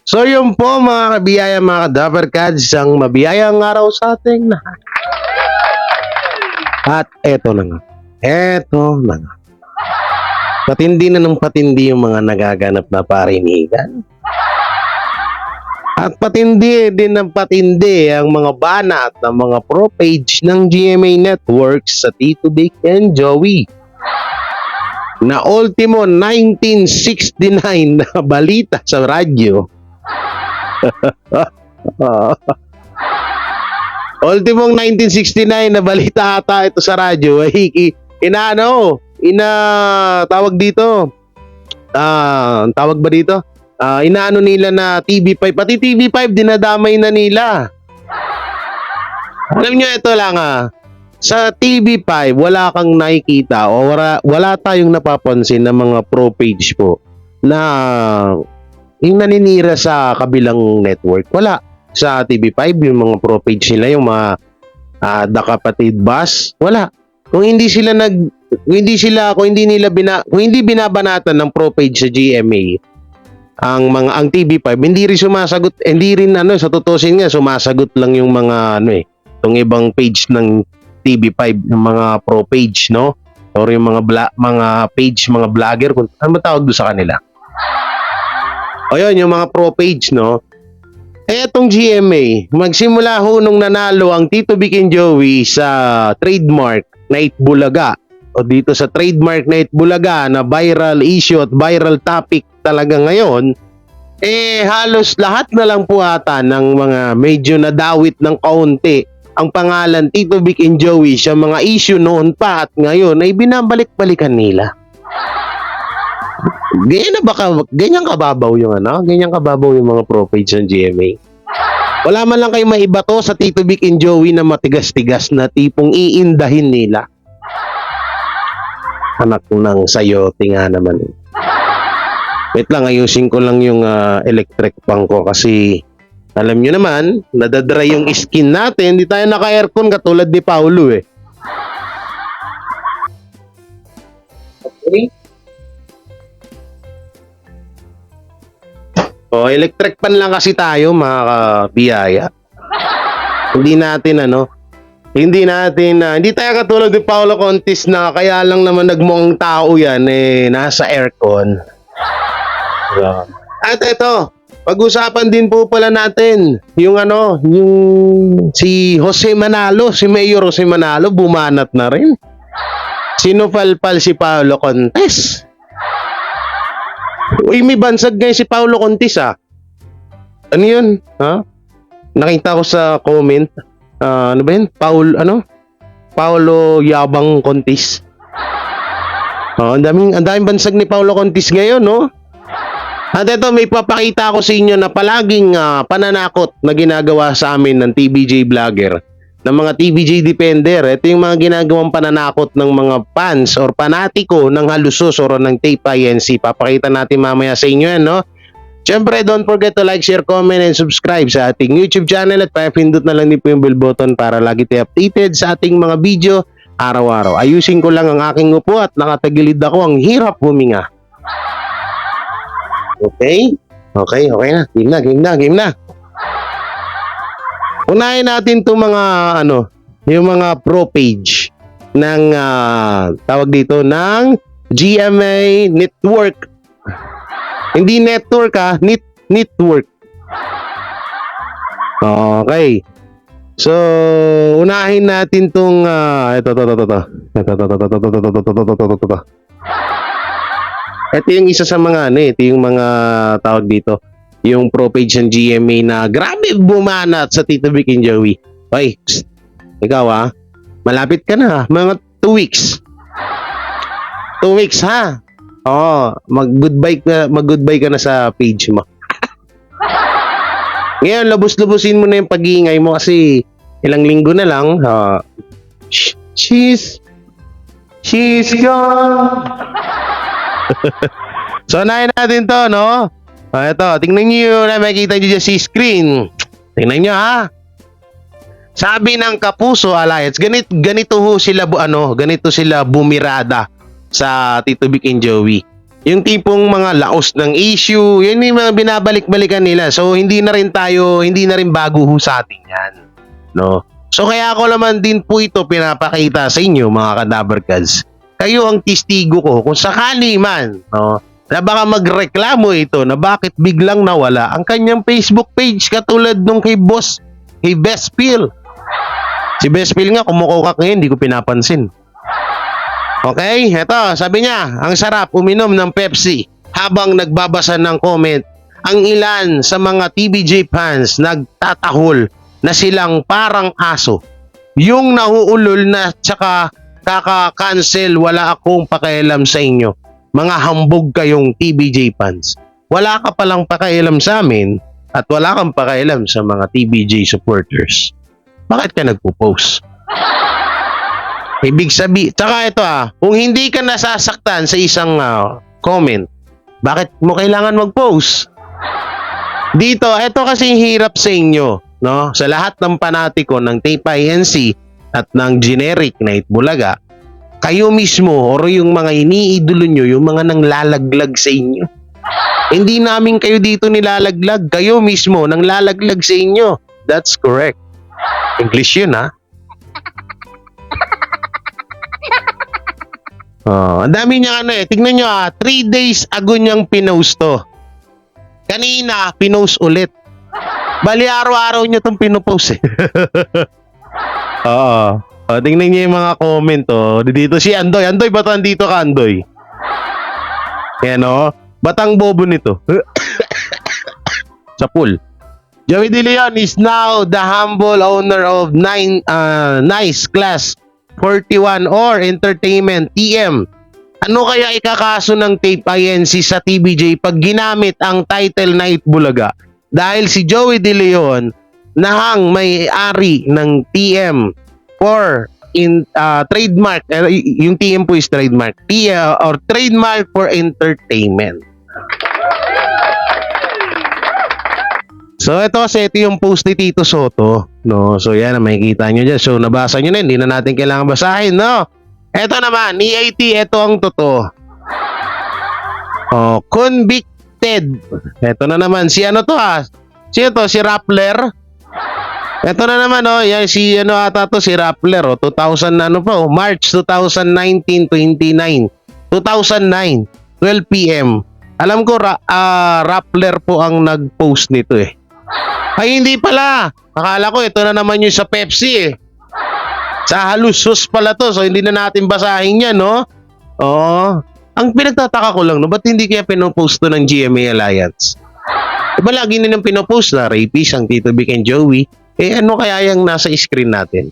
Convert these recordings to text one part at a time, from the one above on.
So yun po mga kabiyaya, mga ka-Dapper Cats, ang mabiyayang araw sa ating lahat. At eto na nga. Eto na nga. Patindi na ng patindi yung mga nagaganap na parinigan. At patindi din ng patindi ang mga banat ng mga pro page ng GMA Networks sa Tito Vic and Joey. Na ultimo 1969 na balita sa radyo. Ultimong 1969 na balita ata ito sa radyo ay tawag dito. Tawag ba dito? Inaano nila na TV5, pati TV5 dinadamay na nila. Alam nyo, ito lang sa TV5 wala kang nakikita o wala tayong napapansin na mga pro page po na yung naninira sa kabilang network. Wala. Sa TV5 yung mga pro page nila, yung mga The Kapatid Bus, wala. Kung hindi binabanatan ng pro page sa GMA ang TV5, hindi rin sumasagot, sa tutusin nga sumasagot lang yung mga itong ibang page ng TV5, yung mga pro page, no? Or yung mga page, mga vlogger, kung ano ba tawag doon sa kanila? O yun, yung mga pro page, no? Etong GMA, magsimula ho nung nanalo ang Tito Vic and Joey sa trademark na Itbulaga, o dito sa trademark na Itbulaga na viral issue at viral topic talaga ngayon, halos lahat na lang po ata ng mga medyo nadawit ng kaunti ang pangalan Tito Vic and Joey sa mga issue noon pa at ngayon ay binabalik-balikan nila. Ganyan kababaw yung ganyan kababaw yung mga pro page ng GMA. Wala man lang kayo maibato sa Tito Vic and Joey na matigas-tigas na tipong iindahin nila. Anak ng sayote nga naman. Wait lang, ayusin ko lang yung electric fan ko kasi alam nyo naman, nadadry yung skin natin. Hindi tayo naka-aircon katulad ni Paulo Okay. Electric pan lang kasi tayo mga kabiyaya. Hindi tayo katulad ni Paolo Contis na kaya lang naman nagmukhang tao yan nasa aircon. At ito, pag-usapan din po pala natin yung si Jose Manalo, si Mayor Jose Manalo bumanat na rin. Sinupalpal si Paolo Contis. Uy, may bansag ngayon si Paulo Contis Ano yun? Nakita ko sa comment. Ano ba yun? Paulo Yabang Contis. Ang daming bansag ni Paulo Contis ngayon, no? At ito, may papakita ko sa inyo na palaging pananakot na ginagawa sa amin ng TVJ vlogger, ng mga TVJ defender. Ito yung mga ginagawang pananakot ng mga fans or panatiko ng Halusos or ng Tape INC. Papakita natin mamaya sa inyo yan, no? Siyempre, don't forget to like, share, comment, and subscribe sa ating YouTube channel at pindot na lang din po yung bell button para lagi tayo updated sa ating mga video araw-araw. Ayusin ko lang ang aking upo at nakatagilid ako. Ang hirap huminga. Okay na. Game na. Unahin natin itong mga yung mga pro page ng tawag dito ng GMA Network. Hindi network network. Okay. So, unahin natin tong ito. Ito yung isa sa mga ito yung mga tawag dito, yung pro page ng GMA na grabe bumanat sa Tito Vic and Joey. Hoy, ikaw malapit ka na, mga 2 weeks. 2 weeks mag-goodbye ka na sa page mo. Ngayon, lubos-lubusin mo na yung pag-iingay mo kasi ilang linggo na lang. She's gone. So, unahin natin to, no? Ito, tingnan nyo na makikita nyo dyan si screen. Tingnan nyo, Sabi ng Kapuso Alliance, ganito sila bumirada sa Tito Vic and Joey. Yung tipong mga laos ng issue, yun yung mga binabalik-balikan nila. So, hindi na rin bago ho sa atin yan. No? So, kaya ako naman din po ito pinapakita sa inyo, mga Kadabarkads. Kayo ang testigo ko kung sakali man, no, na baka magreklamo ito na bakit biglang nawala ang kanyang Facebook page katulad nung kay Best Phil. Si Best Phil nga, kumukukak ngayon, hindi ko pinapansin. Okay, eto, sabi niya, ang sarap uminom ng Pepsi habang nagbabasa ng comment. Ang ilan sa mga TBJ fans nagtatahol na silang parang aso. Yung nahuulol na tsaka kaka-cancel, wala akong pakialam sa inyo. Mga hambog kayong TBJ fans. Wala ka palang pakialam sa amin at wala kang pakialam sa mga TBJ supporters. Bakit ka nagpo-post? Ibig sabihin, tsaka ito kung hindi ka nasasaktan sa isang comment, bakit mo kailangan mag-post? Dito, ito kasi hirap sa inyo, no? Sa lahat ng panatiko ng Tape INC at ng generic na Itbulaga, kayo mismo or yung mga iniidolo nyo, yung mga nanglalaglag sa inyo. Hindi namin kayo dito nilalaglag, kayo mismo nanglalaglag sa inyo. That's correct. English yun, ang dami niya tignan nyo 3 days ago niyang pinost to. Kanina, pinost ulit. Bali araw-araw niya itong pinopost Oo. Tingnan niyo yung mga comment Dito si Andoy. Andoy, ba't andito ka, Andoy? Yan batang bobo nito. Sa pool. Joey De Leon is now the humble owner of Nice Class 41 or Entertainment TM. Ano kaya ikakaso ng Tape INC sa TBJ pag ginamit ang title na Itbulaga? Dahil si Joey De Leon nahang may-ari ng TM for trademark, yung TM po is trademark, or trademark for entertainment. So ito yung post ni Tito Soto, no? So yan, makikita nyo dyan. So nabasa nyo na, hindi na natin kailangan basahin, no? Ito naman, EAT, ito ang totoo. Convicted. Ito na naman, si ano to Sino to? Si Rappler. Ito na naman, yan, si ata to, si Rappler, 2000 March 2019, 29. 2009, 12 PM. Alam ko, Rappler po ang nag-post nito Ay, hindi pala. Akala ko, ito na naman yung sa Pepsi Sa Halusos pala to. So, hindi na natin basahin yan, no? Oo. Ang pinagtataka ko lang, ba't hindi kaya pinopost to ng GMA Alliance? Diba lagi nilang pinopost na rapist ang Tito Vic and Joey? Ano kaya yung nasa screen natin?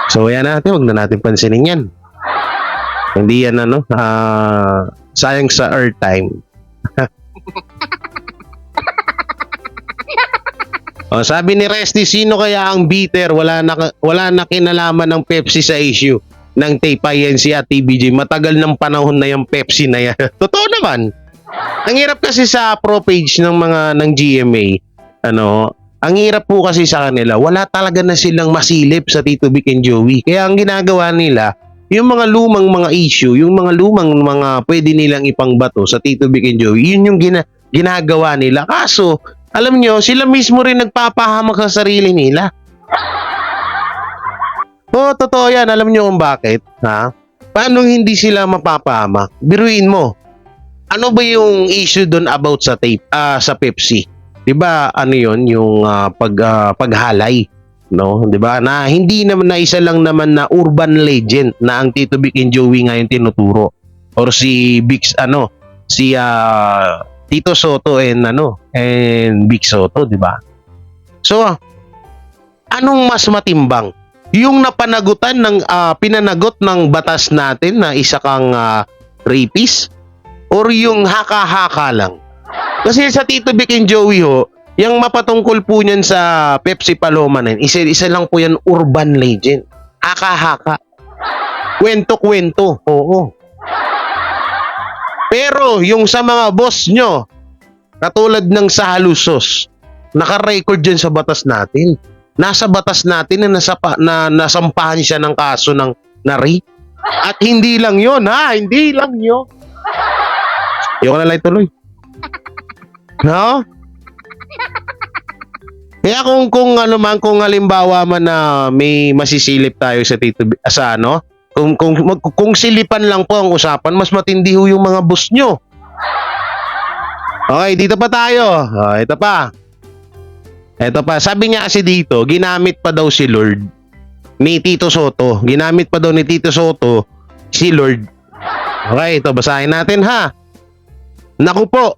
So, yan natin. Huwag na natin pansinin yan. Hindi yan, sayang sa airtime. Sabi ni Resty, sino kaya ang bitter? Wala na kinalaman ng Pepsi sa issue ng Tape INC at TBJ. Matagal ng panahon na yung Pepsi na yan. Totoo naman. Ang hirap kasi sa pro page ng GMA. Ang hirap po kasi sa kanila. Wala talaga na silang masilip sa Tito Vic and Joey. Kaya ang ginagawa nila, yung mga lumang mga issue, yung mga lumang mga pwede nilang ipangbato sa Tito Vic and Joey, yun yung ginagawa nila. Kaso, alam nyo, sila mismo rin nagpapahamak sa sarili nila. Totoo yan. Alam nyo kung bakit? Paano hindi sila mapapahamak? Biruin mo. Ano ba yung issue doon about sa sa Pepsi? 'Di ba yun, yung paghalay, no? 'Di ba? Na hindi naman na isa lang naman na urban legend na ang Tito Vic and Joey ngayon tinuturo. Or si si Tito Soto and Vic Soto, 'di ba? So, anong mas matimbang? Yung pinanagot ng batas natin na isa kang rapist or yung haka-haka lang? Kasi sa Tito Vic and Joey yung mapatungkol po niyan sa Pepsi Paloma na isa lang po yan urban legend. Haka-haka. Kwento-kwento. Oo. Pero yung sa mga boss nyo, katulad ng sa Halusos, naka-record dyan sa batas natin. Nasa batas natin na nasampahan siya ng kaso ng rape. At hindi lang yun, hindi lang yun. Ayoko na lang tuloy. No? Kaya kung ano man, kung halimbawa man na may masisilip tayo sa sa ano, kung silipan lang po ang usapan, mas matindi ho yung mga boss nyo. Okay, dito pa tayo. Oh, ito pa. Ito pa. Sabi niya kasi dito, ginamit pa daw si Lord ni Tito Soto. Ginamit pa daw ni Tito Soto si Lord. Okay, ito basahin natin ha. Naku po,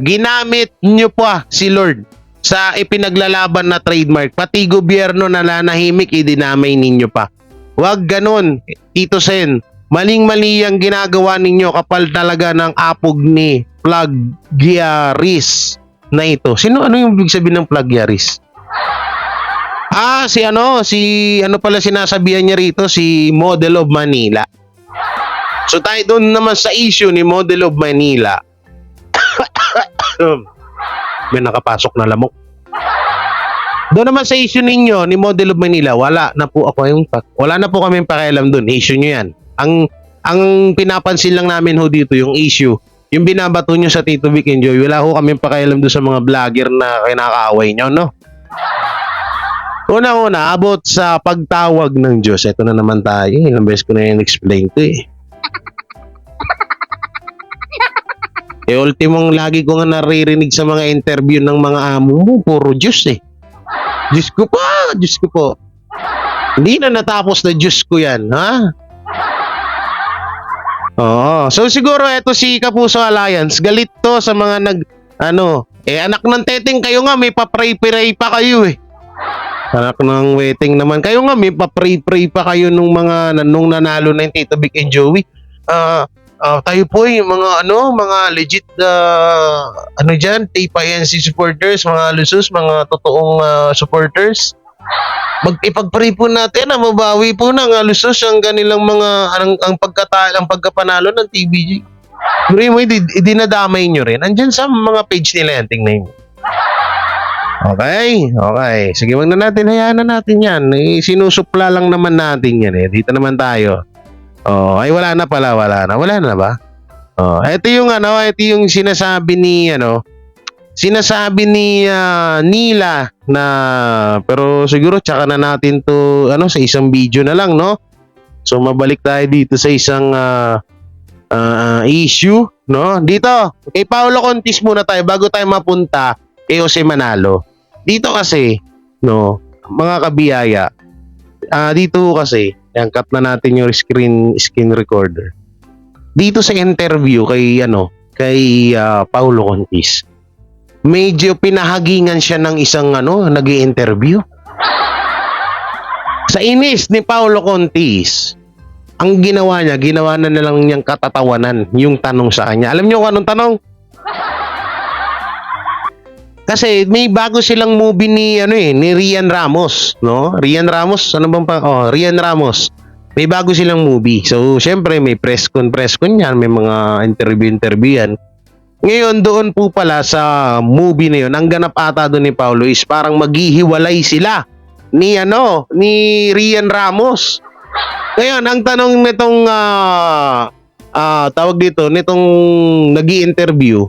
ginamit nyo pa si Lord sa ipinaglalaban na trademark. Pati gobyerno na nanahimik, idinamay ninyo pa. Huwag ganun, Tito Sen. Maling-mali ang ginagawa ninyo, kapal talaga ng apog ni Plagyaris na ito. Ano yung ibig sabihin ng Plagyaris? Si ano pala sinasabihan niya rito, si Model of Manila. So tayo doon naman sa issue ni Model of Manila. May nakapasok na lamok. Doon naman sa issue ninyo ni Model of Manila, wala na po kaming pakialam doon. Issue nyo yan. Ang pinapansin lang namin ho dito yung issue, yung binabato nyo sa Tito Vic and Joy, wala ho kaming pakialam doon sa mga vlogger na kinakaaway nyo, no? Una-una, about sa pagtawag ng Diyos. Ito na naman tayo. Ilang beses ko na yung explain to eh. Ultimong lagi ko nga naririnig sa mga interview ng mga amo mo, puro Diyos eh. Diyos ko po. Hindi na natapos na Diyos ko yan, ha? Oo. So siguro eto si Kapuso Alliance, galit to sa mga anak ng teteng kayo nga, may pa-pray-pray pa kayo eh. Anak ng wedding naman, kayo nga may pa-pray-pray pa kayo nung nanalo na yung Tito Vic and Joey. Tayo po yung mga legit dyan, TPINC supporters, mga lusus, mga totoong supporters. Ipag-pray po natin na mabawi po ng lusus ang kanilang ang pagkapanalo ng TVG. Pray mo, dinadamay nyo rin. Andyan sa mga page nila yan, tingnan nyo. Okay. Sige, wag na natin, hayaan na natin yan. Sinusupla lang naman natin yan eh. Dito naman tayo. Ay wala na pala, wala na ba? Ito yung sinasabi ni Nila na, pero siguro tsaka na natin to sa isang video na lang, no? So mabalik tayo dito sa isang issue, no? Dito, kay Paolo Contis muna tayo bago tayo mapunta kay Jose Manalo. Dito kasi, no, mga kabiyaya, dito kasi, yan, cut na natin yung screen recorder. Dito sa interview kay Paulo Contis, medyo pinahagingan siya ng isang nag-i-interview. Sa inis ni Paulo Contis, ang ginawa na lang niyang katatawanan yung tanong sa kanya. Alam niyo kung anong tanong? Kasi may bago silang movie ni Rian Ramos, no? Rian Ramos, Rian Ramos. May bago silang movie. So, syempre may press con yan, may mga interview yan. Ngayon doon po pala sa movie na yun, ang ganap ata doon ni Paulo is parang maghihiwalay sila ni Rian Ramos. Ngayon, ang tanong nitong nitong nag-i-interview,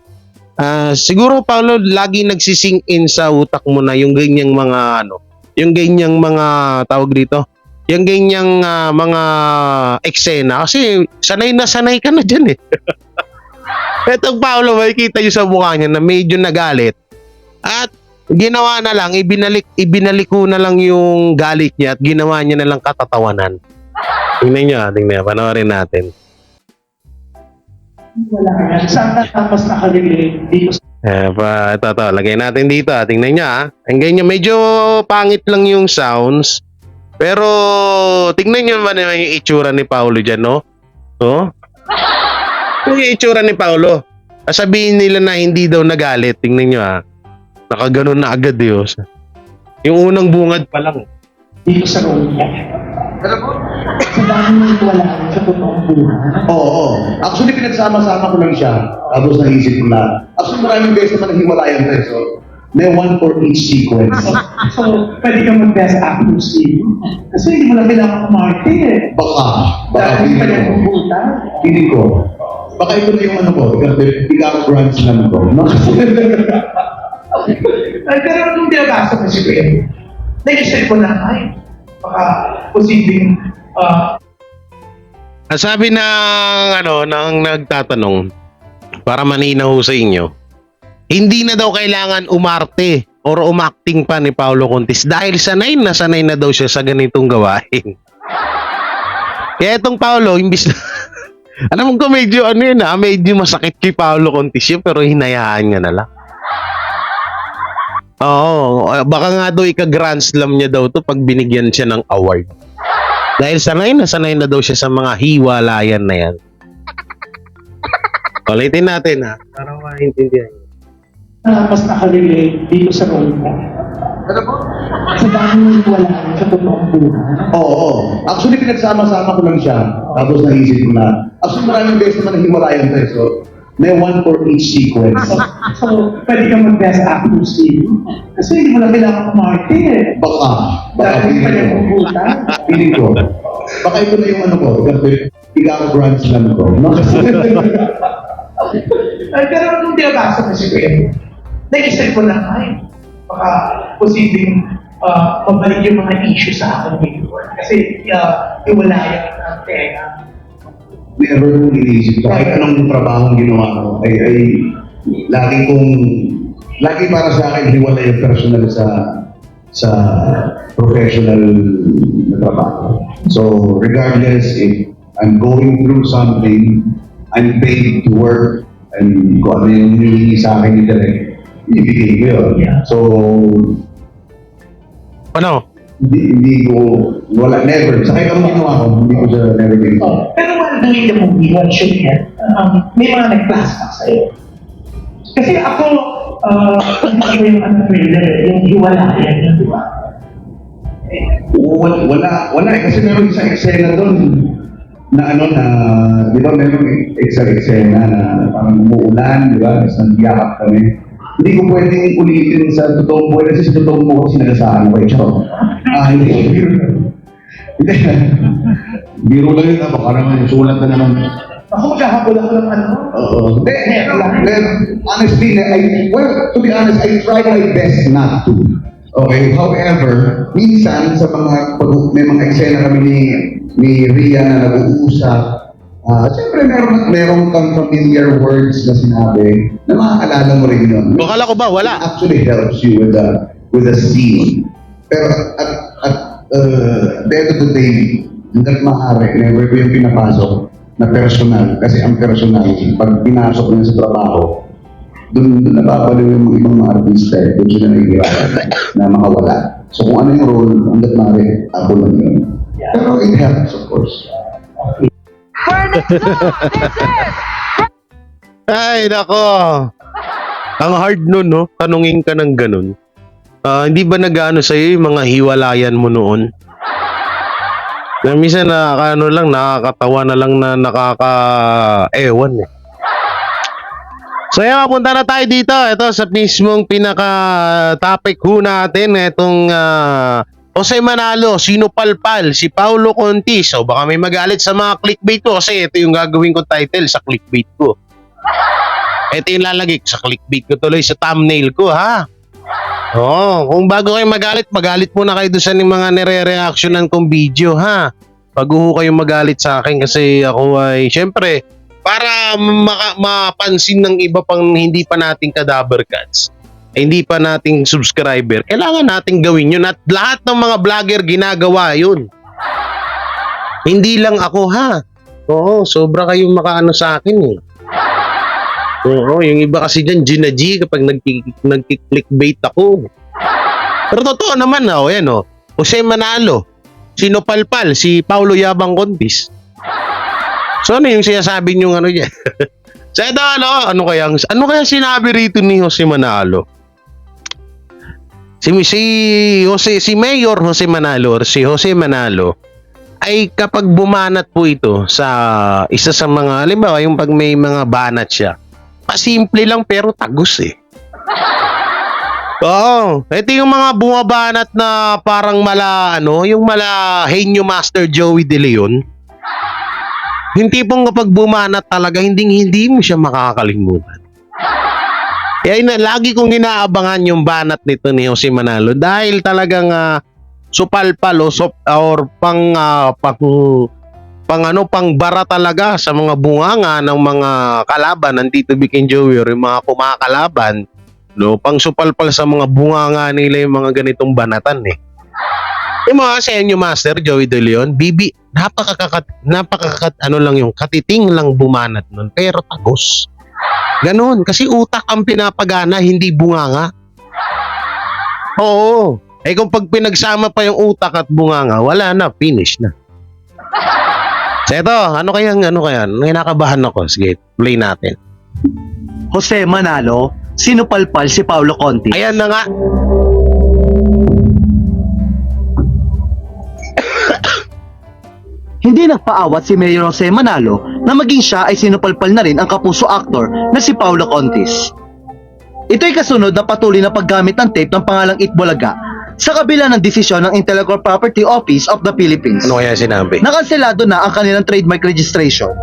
siguro Paulo, lagi nagsisink in sa utak mo na yung ganyang mga mga eksena kasi sanay ka na dyan eh. Etong Paulo, makikita nyo sa mukha niya na medyo nagalit at ginawa na lang, ibinalik ko na lang yung galit niya at ginawa niya na lang katatawanan. Tingnan nyo, panoorin natin. Wala. Saan tapos nakalagay dito? Ito, lagay natin dito. Tingnan nyo Ang ganyan, medyo pangit lang yung sounds. Pero, tingnan nyo naman yung itsura ni Paulo dyan, no? Yung itsura ni Paulo. Sabihin nila na hindi daw nagalit. Tingnan nyo, nakaganon na agad yun. Yung unang bungad pa lang. Dito sa room niya. Alam mo? Sa dami wala sa totoong buhay. Oo. Actually, pinagsama-sama ko lang siya. Tapos naisip ko na. Actually, maraming beses naman naghiwalayan tayo. So, may one for each sequence. So, pwede ka mag-best actor Steve. Kasi hindi mo lang kailangan kumarte eh. Baka Dahil hindi pa niya ko. pupunta. Hindi ko. Baka ito na yung ano ko, ikaw Grand Slam ko. No? Ay, pero nung binabasa ko si Kuya, nag-isip ko na, ay, baka posibleng, Ang sabi ng nagtatanong, para maninaw sa inyo, hindi na daw kailangan umarte or umacting pa ni Paolo Contis dahil sanay na daw siya sa ganitong gawain. Kaya itong Paolo, imbis na alam mo ko medyo medyo masakit kay Paolo Contis yun, pero hinayaan niya na lang. Oo, baka nga daw ika-Grand Slam niya daw to pag binigyan siya ng award. Dahil sanay na daw siya sa mga hiwalayan na yan. Ulitin natin para maintindihan. mas nakarelate dito sa role mo. Ano po? Sa dami ng wala sa totoong buhay. Oo. Actually, pinagsama-sama ko lang siya. Tapos naisip ko na. Actually, maraming beses naman nahiwalayan tayo. So, may one for each sequence. So, pwede ka mag-best actor Steve. Kasi hindi mo lang kailangan kumarte eh. Baka Dahil pa feeling yung ko. kumputan. Feeling ko. Baka ito na yung ano ko. Ikaw Grand Slam ko. No? Ay, pero nung binabasa ko si Kuya, nag-isip ko na, ay, baka posibleng mabalik yung mga issue sa akin ngayon. Kasi iwalayan ng tenga. Never kong iniisip ko. Kahit anong trabaho ginawa ko, ay lagi para sa akin, hiwala yung personal sa professional na trabaho. So, regardless if I'm going through something, I'm paid to work, and kung ano yung hinihingi sa akin ni Direk, ibigay ko yun. Yeah. So, Ano? hindi ko, never. Sa kahit anong ginawa ko, hindi ko siya never binigay. Pero while doing the movie, while shooting it, may mga nag-flashback sa'yo. Kasi ako, hindi ko yung trailer, yung hiwalayan yun, di ba? Wala eh. Kasi meron isang eksena doon na di ba meron isang eksena na parang umuulan, di ba? Tapos nagyakap kami. Hindi ko pwedeng ulitin sa totoong buhay kasi sa totoong buhay kasi nagasaan ko eh. Hindi. Hindi. Biro lang yun. Baka naman sulat na naman. Ako maghahabol ako ng ano? Oo. Honestly, to be honest, I try my best not to. Okay, however, minsan sa may mga eksena kami ni Ria na nag-uusap, siyempre meron kang familiar words na sinabi na maaalala mo rin yun. Akala ko ba wala? It actually helps you with the scene. Pero at the end of the day, hanggat maaari, never ko yung pinapasok na personal. Kasi ang personal, pag pinasok niya sa trabaho, doon nababaliw yung ibang mga artista eh. Doon sila nahihirapan na makawala. So kung ano yung role, hanggat maaari, ako lang yun. Pero it helps, of course. Ay, nako. Ang hard nun, no? Tanungin ka ng ganun. Hindi ba nag-ano sa'yo yung mga hiwalayan mo noon? Na minsan nakakatawa na lang na nakaka-ewan eh. So yan, mapunta na tayo dito. Ito sa mismong pinaka-topic ho natin. Itong Jose Manalo, sinupalpal si Paolo Contis. So baka may magalit sa mga clickbait ko kasi ito yung gagawin ko title sa clickbait ko. Ito yung lalagay sa clickbait ko tuloy sa thumbnail ko, ha? Kung bago kayo magalit muna kayo doon sa mga nire-reactionan kong video, ha? Bago ho kayo magalit sa akin kasi ako ay, syempre, para mapansin ng iba pang hindi pa nating cadaver cats, hindi pa nating subscriber, kailangan nating gawin yun at lahat ng mga vlogger ginagawa yun. Hindi lang ako, ha? Oo, sobra kayong makaano sa akin eh. Oo, yung iba kasi dyan, G kapag nagki-clickbait ako. Pero totoo naman, yan Jose Manalo, sinupalpal si Paolo Yabang Contis. So ano yung sinasabi niyong ano niya? So ito ano kaya sinabi rito ni Jose Manalo? Si Mayor Jose Manalo or si Jose Manalo ay kapag bumanat po ito sa isa sa mga, halimbawa yung pag may mga banat siya, pasimple lang pero tagus eh. Ito yung mga bumabanat na parang yung mala Henyo Master Joey De Leon. Hindi pong kapag bumanat talaga, hindi mo siya makakalimutan. Kaya lagi kong inaabangan yung banat nito ni Jose Manalo dahil talagang supalpal or pangbara talaga sa mga bunganga ng mga kalaban ng Tito Vic and Joey or yung mga kumakalaban, no, pang supalpal sa mga bunganga nila yung mga ganitong banatan eh. Yung mga sa inyo Master Joey De Leon, bibi, ano lang yung katiting lang bumanat nun, pero tagos. Ganon, kasi utak ang pinapagana, hindi bunganga. Oo. Eh kung pag pinagsama pa yung utak at bunganga, wala na, finish na. So ito, ano kaya? Kinakabahan ako. Sige, play natin. Jose Manalo, sinupalpal si Paulo Contis. Ayan na nga. Hindi nagpaawat si Mayor Jose Manalo na maging siya ay sinupalpal na rin ang kapuso actor na si Paulo Contis. Ito'y kasunod na patuloy na paggamit ng tape ng pangalang Itbulaga sa kabila ng desisyon ng Intellectual Property Office of the Philippines. Ano kaya sinabi? Nakanselado na ang kanilang trademark registration.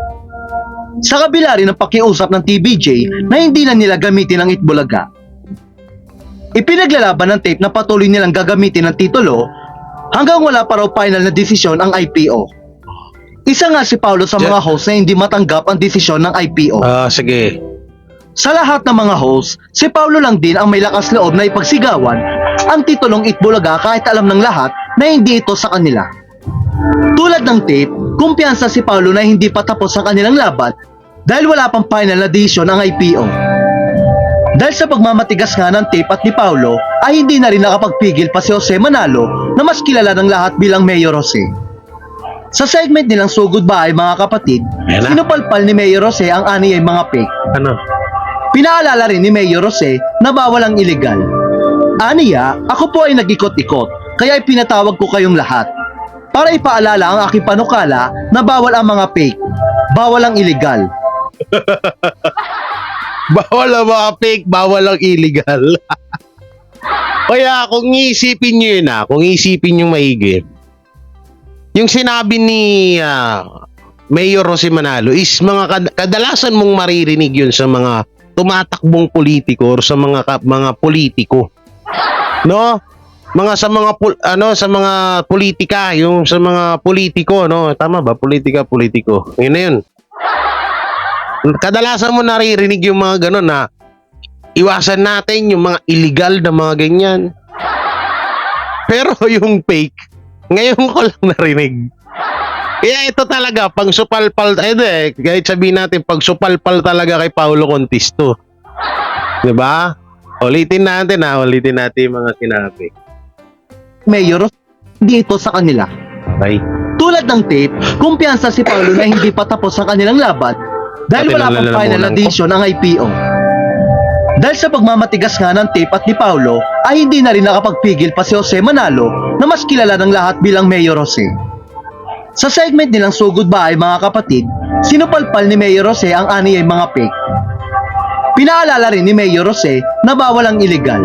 Sa kabila rin ng pakiusap ng TVJ na hindi na nila gamitin ang Itbulaga. Ipinaglalaban ng tape na patuloy nilang gagamitin ang titulo hanggang wala pa raw final na desisyon ang IPO. Isa nga si Paulo sa mga host na hindi matanggap ang desisyon ng IPO. Sige. Sa lahat ng mga host, si Paulo lang din ang may lakas loob na ipagsigawan ang titulong Itbulaga kahit alam ng lahat na hindi ito sa kanila. Tulad ng tape, kumpiyansa si Paulo na hindi pa tapos ang kanilang laban dahil wala pang final na desisyon ang IPO. Dahil sa pagmamatigas nga ng tape at ni Paulo ay hindi na rin nakapagpigil pa si Jose Manalo na mas kilala ng lahat bilang Mayor Jose. Sa segment nilang So Goodbye mga kapatid, Ayan na. sinupalpal ni Mayor Jose ang aniyay mga fake. Ano? Pinaalala rin ni Mayor Jose na bawal ang illegal. Aniya, ako po ay nag-ikot-ikot, kaya pinatawag ko kayong lahat. Para ipaalala ang aking panukala na bawal ang mga fake, bawal ang illegal. Bawal ang mga fake, bawal ang illegal. Kaya kung iisipin nyo yun kung iisipin nyo maigi, yung sinabi ni Mayor Jose Manalo is mga kadalasan mong maririnig yun sa mga tumatakbong politiko or sa mga politiko. No? Sa mga politika, yung sa mga politiko, no? Tama ba? Politiko. Yun na yun. Kadalasan mo naririnig yung mga ganun na iwasan natin yung mga illegal na mga ganyan. Pero yung fake, ngayon ko lang narinig. Kaya ito talaga, pang supalpal, kahit sabihin natin, pag supalpal talaga kay Paulo Contis to. Diba? Ulitin natin yung mga sinabi. Mayor, hindi ito sa kanila. Okay? Tulad ng tape, kumpiyansa si Paulo na hindi pa tapos ang kanilang laban dahil wala pang final na desisyon ang IPO. Dahil sa pagmamatigas nga ng tape at ni Paulo ay hindi na rin nakapagpigil pa si Jose Manalo na mas kilala ng lahat bilang Mayor Jose. Sa segment nilang So Goodbye mga kapatid, sinupalpal ni Mayor Jose ang aniyay mga fake. Pinaalala rin ni Mayor Jose na bawal ang illegal.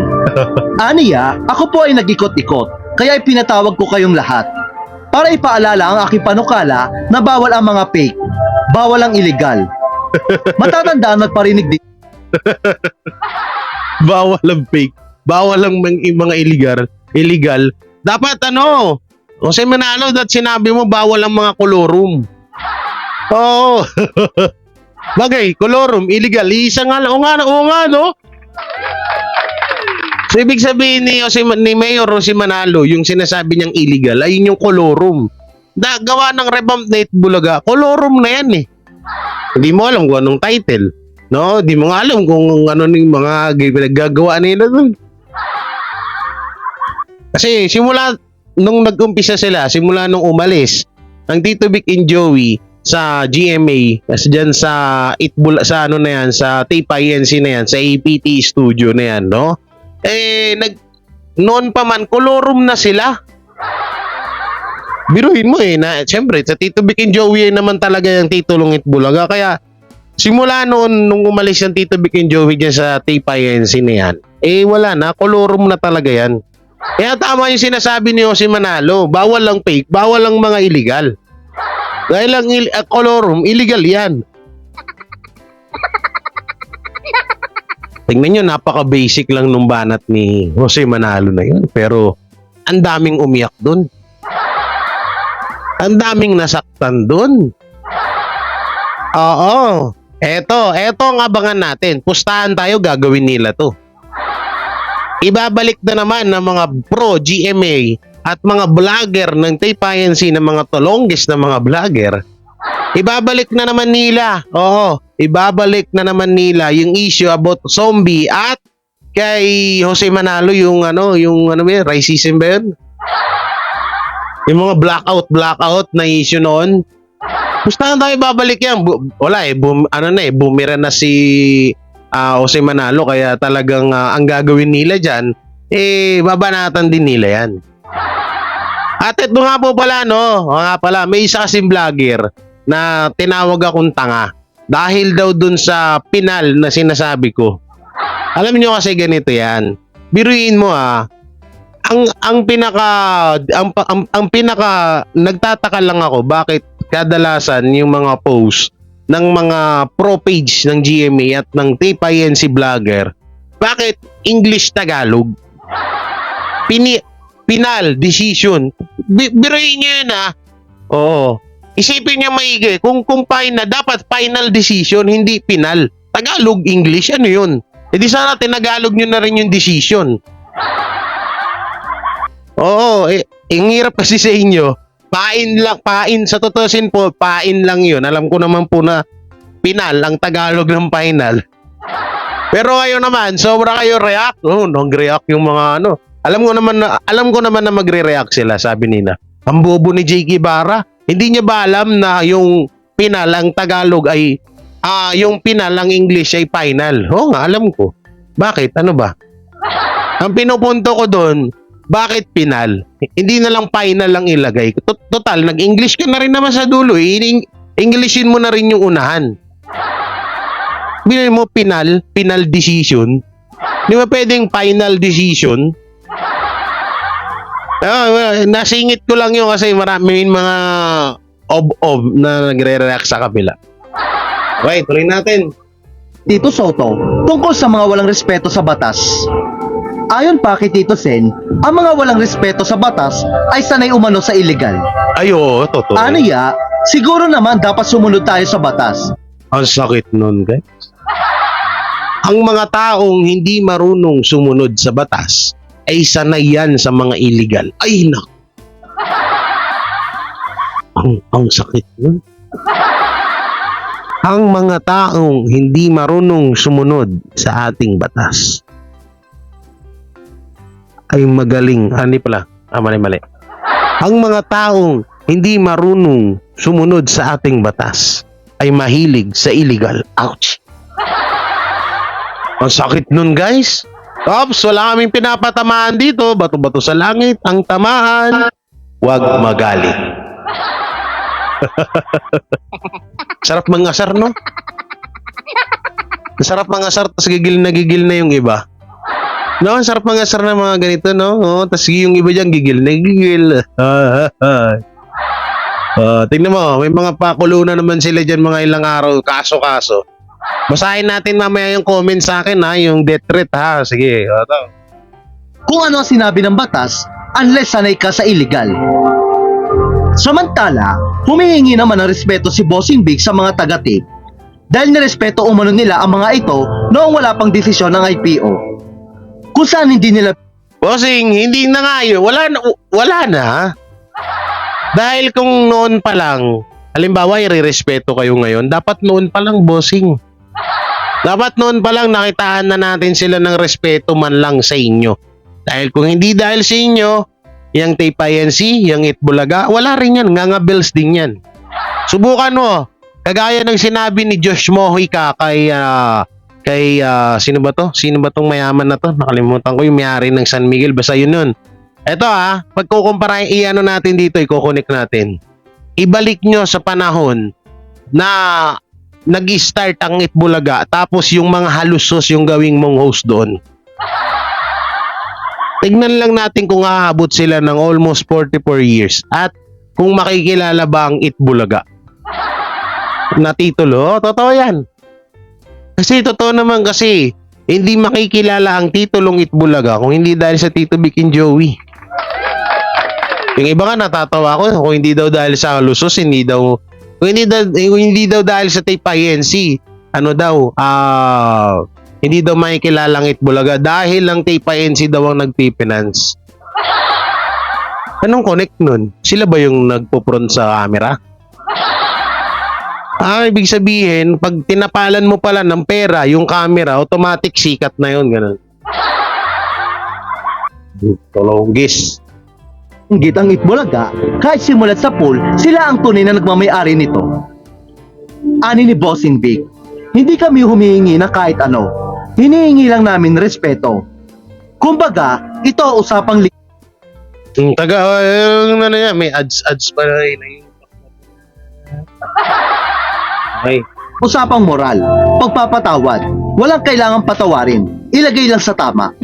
Aniya, ako po ay nag-ikot-ikot, kaya ipinatawag ko kayong lahat. Para ipaalala ang aking panukala na bawal ang mga fake, bawal ang illegal. Matatandaan magparinig din. Bawal ang fake. Bawal ang mga illegal. Dapat Jose Manalo, sinabi mo bawal ang mga kolorum. Oo. Bagay, kolorum, illegal. Isa nga lang. Oo nga, no? So, ibig sabihin ni Mayor Jose Manalo, yung sinasabi niyang illegal, ay yung kolorum. Gawa ng revamp na Itbulaga, kolorum na yan eh. Hindi mo alam kung anong title. No? Hindi mo nga alam kung ano yung mga gagawa nila dun. Kasi nung nag-umpisa sila, simula nung umalis, ang Tito Vic and Joey sa GMA, kasi dyan sa sa Tape INC na yan, sa APT studio na yan, no? Noon pa man, kolorum na sila. Biruhin mo na siyempre, sa Tito Vic and Joey naman talaga yung titulong Itbulaga. Kaya, simula noon, nung umalis yung Tito Vic and Joey dyan sa Tape INC na yan, wala na, kolorum na talaga yan. Kaya tama yung sinasabi ni Jose Manalo, bawal lang fake, bawal lang mga illegal. Dahil ang colorum, illegal yan. Tingnan nyo, napaka-basic lang nung banat ni Jose Manalo na yun. Pero, ang daming umiyak dun. Ang daming nasaktan dun. Oo. Eto ang abangan natin. Pustahan tayo, gagawin nila to. Ibabalik na naman ng mga pro GMA at mga vlogger ng Tape INC ng mga tolongges na mga vlogger. Ibabalik na naman nila. Oo, ibabalik na naman nila yung issue about zombie at kay Jose Manalo yung racism ba yun? Yung mga blackout na issue noon. Pustahan tayo babalik yan. Bumira na si Jose Manalo kaya talagang ang gagawin nila dyan, babanatan din nila yan. At ito nga po pala, may isa kasing vlogger na tinawag akong tanga dahil daw dun sa pinal na sinasabi ko. Alam niyo kasi ganito yan. Biruin mo ang pinaka nagtataka lang ako bakit kadalasan yung mga post ng mga pro page ng GMA at ng Tape INC vlogger, bakit English Tagalog? Pinal decision. Biruin niyo yun Oo. Isipin niyo maigi, kung final, dapat final decision, hindi pinal. Tagalog, English, ano yun? E di sana tinagalog nyo na rin yung decision. Oo, ang hirap kasi sa inyo. Pain, sa tutusin po, pain lang yun. Alam ko naman po na pinal, ang Tagalog ng final. Pero kayo naman, sobra kayo react. Nag-react yung mga Alam ko naman na magre-react sila, sabi nila. Ang bobo ni J.K. Barra. Hindi niya ba alam na yung pinal ang Tagalog ay yung pinal ang English ay final? Oo nga, alam ko. Bakit? Ano ba? Ang pinupunto ko doon, bakit pinal? Hindi na lang final lang ilagay. Total, nag-English ka na rin naman sa dulo. Englishin mo na rin yung unahan. Bilhin mo final decision. Di ba pwedeng final decision? Nasingit ko lang yun kasi maraming mga ob na nagre-react sa kabila. Okay, tuloy natin. Tito Soto, tungkol sa mga walang respeto sa batas. Ayon pa kay Tito Sen, ang mga walang respeto sa batas ay sanay umano sa illegal. Ayo, totoo. Aniya, siguro naman dapat sumunod tayo sa batas. Ang sakit nun, guys. Ang mga taong hindi marunong sumunod sa batas ay sanay yan sa mga illegal. Ay, nak. Ang sakit nun. Ang mga taong hindi marunong sumunod sa ating batas ay magaling. Mali. Ang mga taong hindi marunong sumunod sa ating batas ay mahilig sa illegal. Ouch! Ang sakit nun, guys. Ops, wala kaming pinapatamaan dito. Bato-bato sa langit. Ang tamaan, wag magalit. Sarap mangasar, no? Sarap mangasar, tapos gigil na yung iba. No, sarap mangasar na mga ganito, no? Tapos yung iba dyan, gigil na gigil. Tingnan mo, may mga pakulo na naman sila dyan mga ilang araw, kaso-kaso. Basahin natin mamaya yung comment sa akin, yung death threat, Sige, Kung ano ang sinabi ng batas, unless sanay ka sa illegal. Samantala, humihingi naman ng respeto si Bossing Big sa mga taga-tape dahil nirespeto umano nila ang mga ito noong wala pang desisyon ng IPO. Kung saan hindi nila... Bossing, hindi na nga yun. Wala na. Dahil kung noon pa lang, halimbawa, i-respeto kayo ngayon, dapat noon pa lang, bossing. Dapat noon pa lang nakitaan na natin sila ng respeto man lang sa inyo. Dahil kung hindi dahil sa inyo, yung Tape INC, yung Itbulaga, wala rin yan. Ngangabels din yan. Subukan mo. Kagaya ng sinabi ni Josh Mojica kay sino ba to? Sino ba tong mayaman na to? Nakalimutan ko yung may-ari ng San Miguel. Basta yun nun. Ito pagkukumpara, i-ano natin dito, i-connect natin. Ibalik nyo sa panahon na nag-start ang Itbulaga tapos yung mga halusos yung gawing mong host doon. Tignan lang natin kung aabot sila ng almost 44 years at kung makikilala ba ang Itbulaga. na titulo. Totoo yan. Kasi totoo naman kasi, hindi makikilala ang titulong Itbulaga kung hindi dahil sa Tito Vic and Joey. Yung iba nga natatawa ko kung hindi daw dahil sa Lusos, kung hindi daw dahil sa Tape INC, hindi daw makikilala ang Itbulaga dahil lang Tape INC daw ang nagpipinance. Anong connect nun? Sila ba yung nagpo-front sa camera? Ibig sabihin, pag tinapalan mo pala ng pera yung camera, automatic sikat na yun, ganun. Tolonggis. Inggit ang Itbulaga, kahit simulat sa pool, sila ang tunay na nagmamay-ari nito. Ani ni Bossing Vic, hindi kami humihingi na kahit ano. Hinihingi lang namin respeto. Kumbaga, ito usapang May ads pa na rin. Okay. usapang moral, pagpapatawad. Walang kailangang patawarin. Ilagay lang sa tama.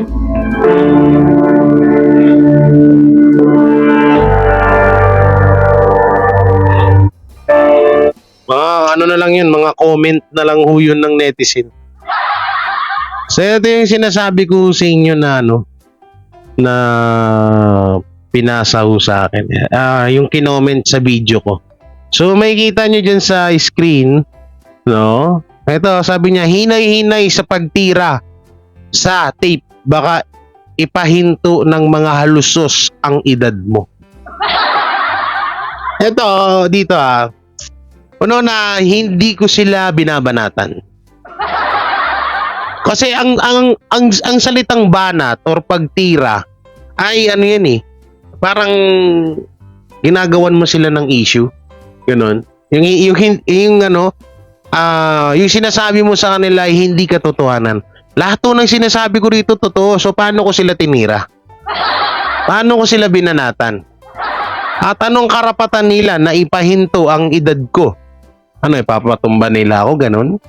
Ano na lang yun, mga comment na lang ho yun ng netizen. So ito yung sinasabi ko sa inyo na na pinasa ho sa akin. Yung kinoment sa video ko. So makikita nyo dyan sa screen, no? Ito, sabi niya, hinay-hinay sa pagtira sa tape. Baka ipahinto ng mga halusos ang edad mo. Ito, dito na hindi ko sila binabanatan. Kasi ang salitang banat or pagtira ay parang ginagawan mo sila ng issue. Ganun. Yung sinasabi mo sa kanila ay hindi katotohanan. Lahat ng sinasabi ko rito totoo. So paano ko sila tinira? Paano ko sila binanatan? At anong karapatan nila na ipahinto ang edad ko? Ipapatumba nila ako, ganun?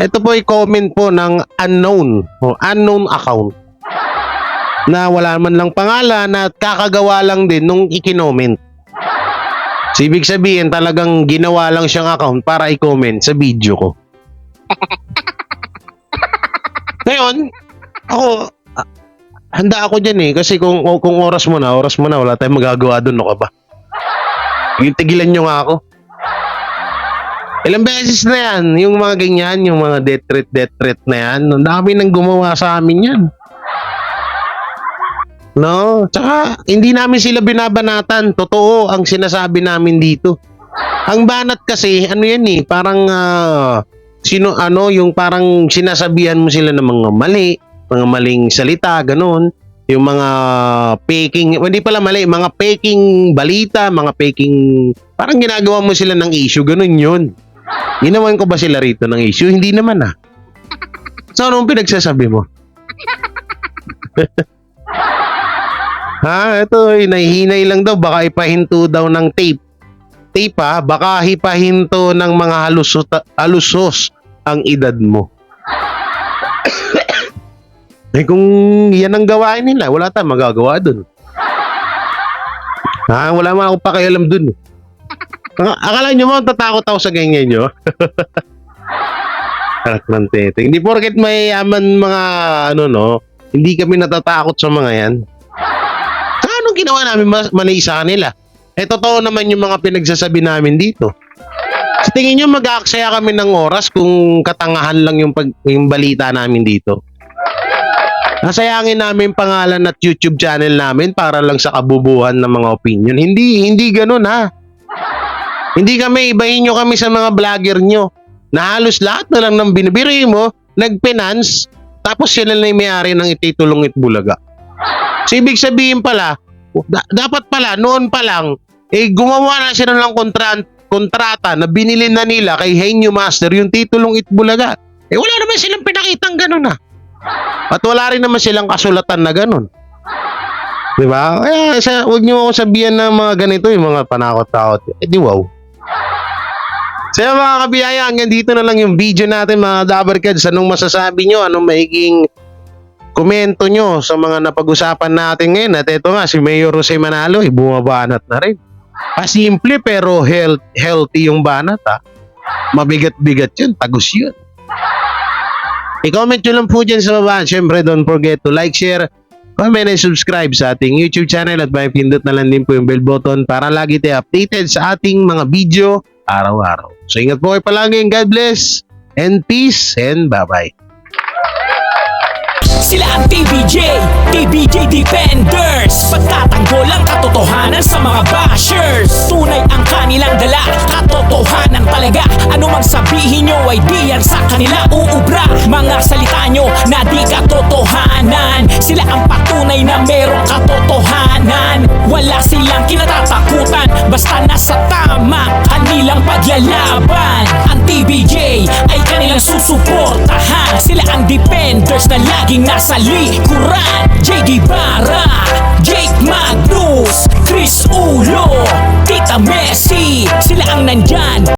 Ito po ay comment po ng unknown account na wala man lang pangalan at kakagawa lang din nung ikinoment. So, ibig sabihin talagang ginawa lang siyang account para i-comment sa video ko. Ngayon, handa ako dyan kasi kung oras mo na, wala tayong magagawa doon, no ka ba? Tigilan nyo nga ako. Ilang beses na yan, yung mga ganyan, yung mga death threat na yan. Ang dami nang gumawa sa amin yan. No? Tsaka, hindi namin sila binabanatan. Totoo ang sinasabi namin dito. Ang banat kasi, parang, yung parang sinasabihan mo sila ng mga maling salita, ganun. Yung mga faking, hindi pala mali, mga faking balita, mga faking, parang ginagawa mo sila ng issue, ganun yun. Ginawan ko ba sila rito ng issue? Hindi naman So, anong pinagsasabi mo? Ito, nahihinay lang daw, baka ipahinto daw ng tape. Baka ipahinto ng mga halusos ang edad mo. Kung yan ang gawain nila, wala tayong magagawa dun. Wala man akong pakialam dun. Akala nyo mo, tatakot ako sa ganyan nyo? Anak ng tete. Hindi porket may yaman mga, hindi kami natatakot sa mga yan. Saka anong ginawa namin mali sa kanila? Totoo naman yung mga pinagsasabi namin dito. Sa tingin nyo, mag-aaksaya kami ng oras kung katangahan lang yung balita namin dito. Nasayangin namin pangalan at YouTube channel namin para lang sa kabubuhan ng mga opinion. Hindi ganun Hindi kami, ibahin nyo kami sa mga vlogger nyo na halos lahat na lang ng binibiri mo, nag-finance, tapos sila na yung may-ari ng ititulong Itbulaga. So, ibig sabihin pala, dapat pala, noon pa lang, gumawa na sila ng kontrata na binili na nila kay Henyo Master yung titulong Itbulaga. Wala naman silang pinakitang ganun At wala rin naman silang kasulatan na ganun. Diba? Kaya huwag nyo ako sabihan ng mga ganito, yung mga panakot-takot. Wow. So mga kabiyaya, hanggang dito na lang yung video natin mga Dabarkads. Anong masasabi nyo? Anong magiging komento nyo sa mga napag-usapan natin ngayon? At ito nga, si Mayor Jose Manalo, bumabanat na rin. Pasimple pero healthy yung banat Mabigat-bigat yun, tagus yun. I-comment nyo lang po dyan sa baba. Siyempre, don't forget to like, share, comment, and subscribe sa ating YouTube channel at pindot na lang din po yung bell button para lagi tayo updated sa ating mga video araw-araw. So ingat po kayo palagi. God bless and peace and bye-bye. Sila ang TBJ Defenders. Pagtatanggol ang katotohanan sa mga bashers. Tunay ang kanilang dala, katotohanan talaga. Ano mang sabihin nyo ay di yan sa kanila uubra. Mga salita nyo na di katotohanan. Sila ang patunay na merong katotohanan. Wala silang kinatatakutan, basta nasa tama kanilang paglalaban. Ang TBJ ay kanilang susuportahan. Sila ang defenders na laging nasa likuran. JD Barra, Jake Magnus, Chris Ulo, Tita Messi. Sila ang nandyan